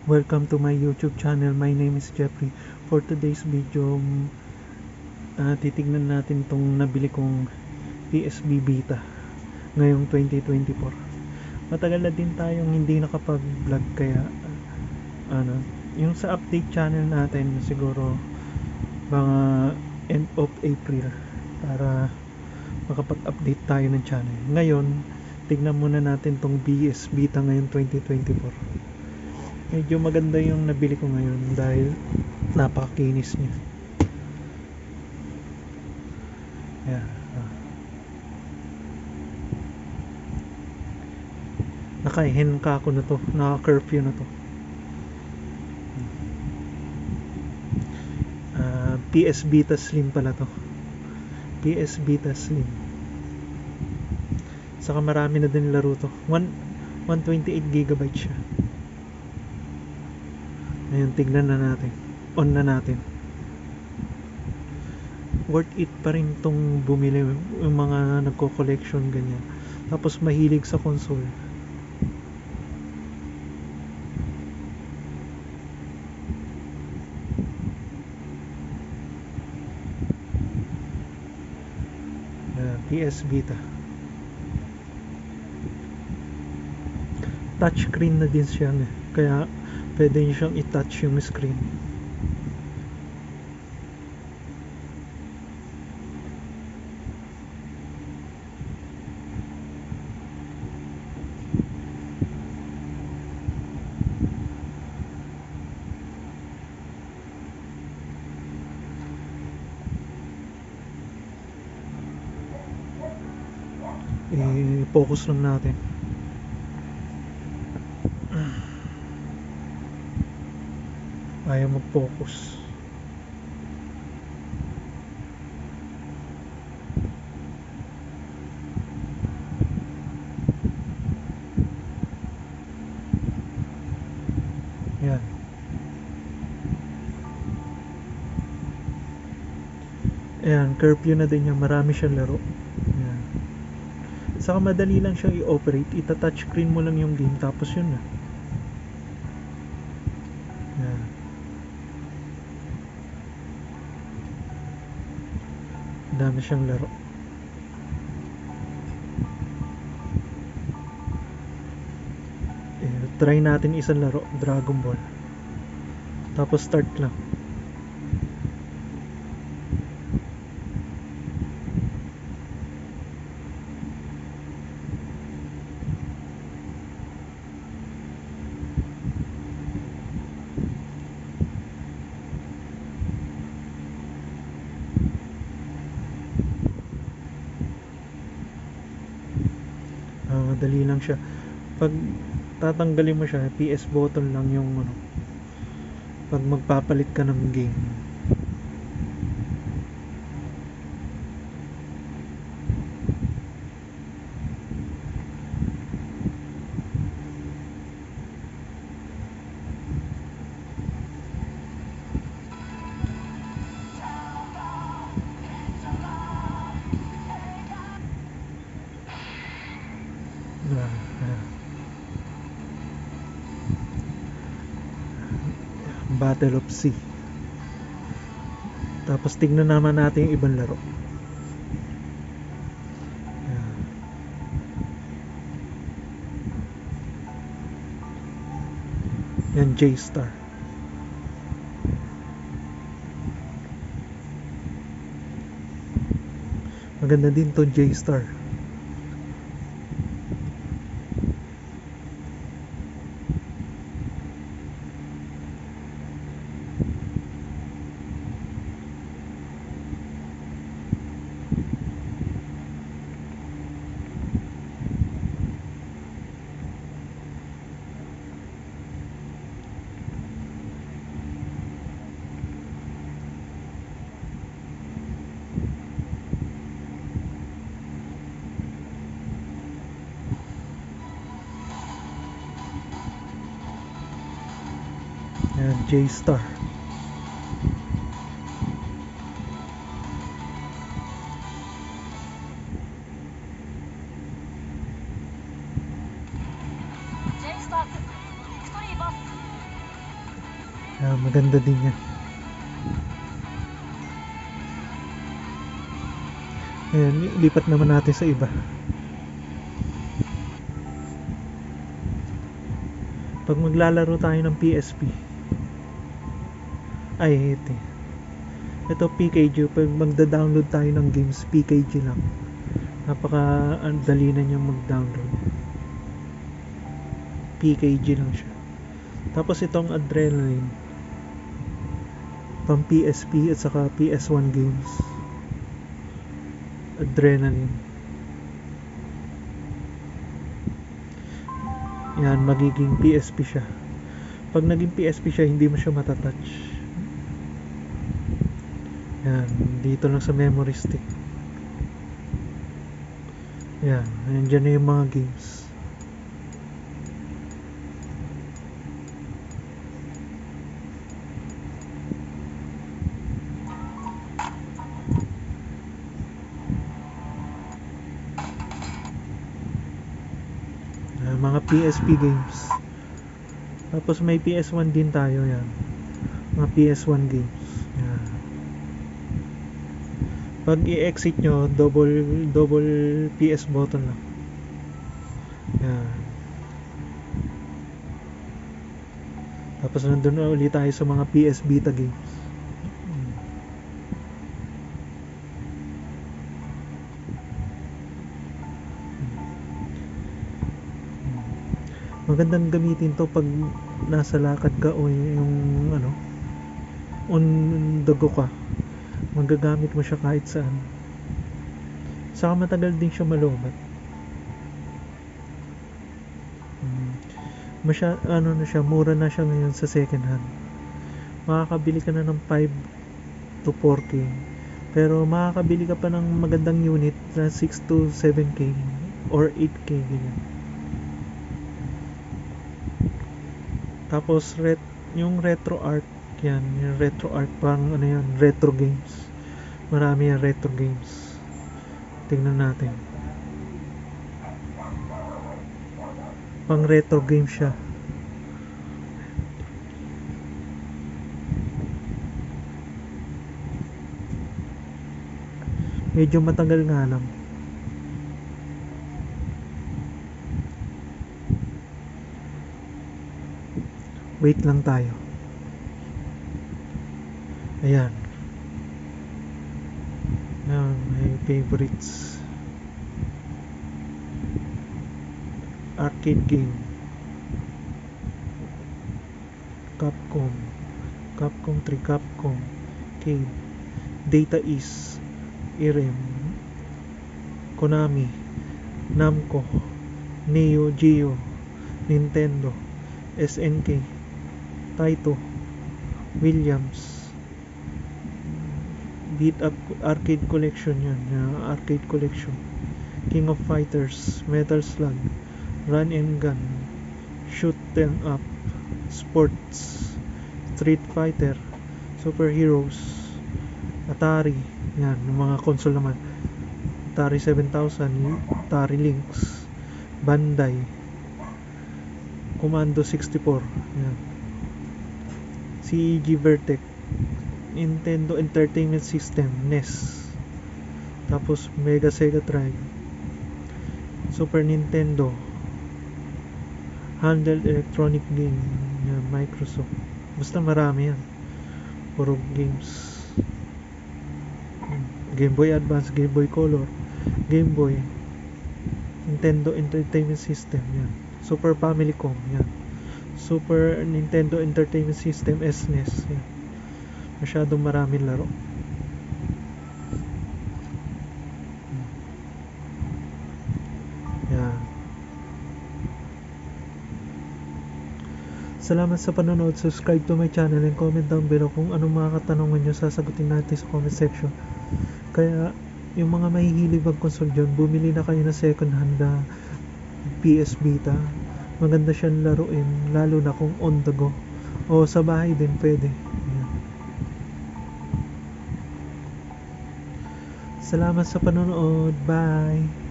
Welcome to my YouTube channel. My name is Jeffrey. For today's video, titignan natin itong nabili kong PSB Vita ngayong 2024. Matagal na din tayong hindi nakapag-vlog kaya yung sa update channel natin siguro mga end of April para makapag-update tayo ng channel. Ngayon, tignan muna natin tong PS Vita ngayong 2024. Medyo maganda yung nabili ko ngayon dahil napakakinis niya. Ayan. Naka-henka ko na to, naka-curfew na to. PS Vita Slim pala to. PS Vita Slim. Saka marami na din laro to. 128GB siya. Ayun, tignan na natin. On na natin. Worth it pa rin tong bumili yung mga nagko-collection ganyan. Tapos mahilig sa console. PS Vita. Touchscreen na din siya kaya pwede nyo siyang i-touch yung screen. I-focus lang natin. Ayaw mag-focus. Yan. Ayan, curfew na din yan. Marami siyang laro. Ayan. Saka madali lang siyang i-operate. Ita-touchscreen mo lang yung game tapos yun na. Ayan. Dami siyang laro. Try natin isang laro, Dragon Ball. Tapos start lang. Madali lang siya. Pag tatanggalin mo siya, PS button lang yung pag magpapalit ka ng game. Battle of Sea. Tapos tignan naman natin yung ibang laro. Yan, J-Star. Maganda din to, J-Star. Yan, J-Star. J-Star ビクトリーバス Maganda din yan. Ayan, lipat naman natin sa iba. Pag maglalaro tayo ng PSP, ay ito PKG. Pag magda-download tayo ng games, PKG lang. Napaka dali na niyang mag-download. PKG lang siya. Tapos itong Adrenaline, pang PSP at saka PS1 games. Adrenaline. Yan, magiging PSP siya. Pag naging PSP siya, hindi mo siya matatouch. Yan, dito lang sa memory stick. Yan, nandiyan na yung mga games. Mga PSP games. Tapos may PS1 din tayo, yan. Mga PS1 games. Yan. Pag i-exit nyo, double PS button lang. Yan. Tapos nandun na ulit tayo sa mga PS Vita games. Magandang gamitin to pag nasa lakad ka o yung on the go ka. Magagamit mo siya kahit saan. Saka matagal din siya malobat. Na siya, mura na siya ngayon sa second hand. Makakabili ka na ng 5 to 4K. Pero makakabili ka pa ng magandang unit na 6 to 7K or 8K ganyan. Tapos yung retro art yan, yung retro art parang yan, retro games. Marami yan retro games. Tingnan natin. Pang retro game siya. Medyo matagal nga lang. Wait lang tayo. Ayan. Ayan, my favorites. Arcade game. Capcom 3, Capcom Cade, Data East, Irem, Konami, Namco, Neo Geo, Nintendo, SNK, Taito, Williams, Beat Up Arcade Collection yan, Arcade Collection, King of Fighters, Metal Slug, Run and Gun, Shoot 'em Up, Sports, Street Fighter, Super Heroes, Atari, yan, yung mga console naman, Atari 7000, Atari Lynx, Bandai, Commando 64, yan, CEG Vertec, Nintendo Entertainment System, NES, tapos Mega Sega Drive, Super Nintendo, Handheld Electronic Game, yan, Microsoft, basta marami yan, puro games. Game Boy Advance, Game Boy Color, Game Boy, Nintendo Entertainment System, yan, Super Famicom, yan, Super Nintendo Entertainment System, SNES, yan. Masyadong maraming laro. Yan. Salamat sa panonood. Subscribe to my channel and comment down below kung anong mga katanungan nyo, sasagutin natin sa comment section. Kaya yung mga mahihilig mag-console dyan, bumili na kayo na second hand na PS Vita. Maganda siyang laruin, lalo na kung on the go o sa bahay din pwede. Ayan. Salamat sa panonood. Bye.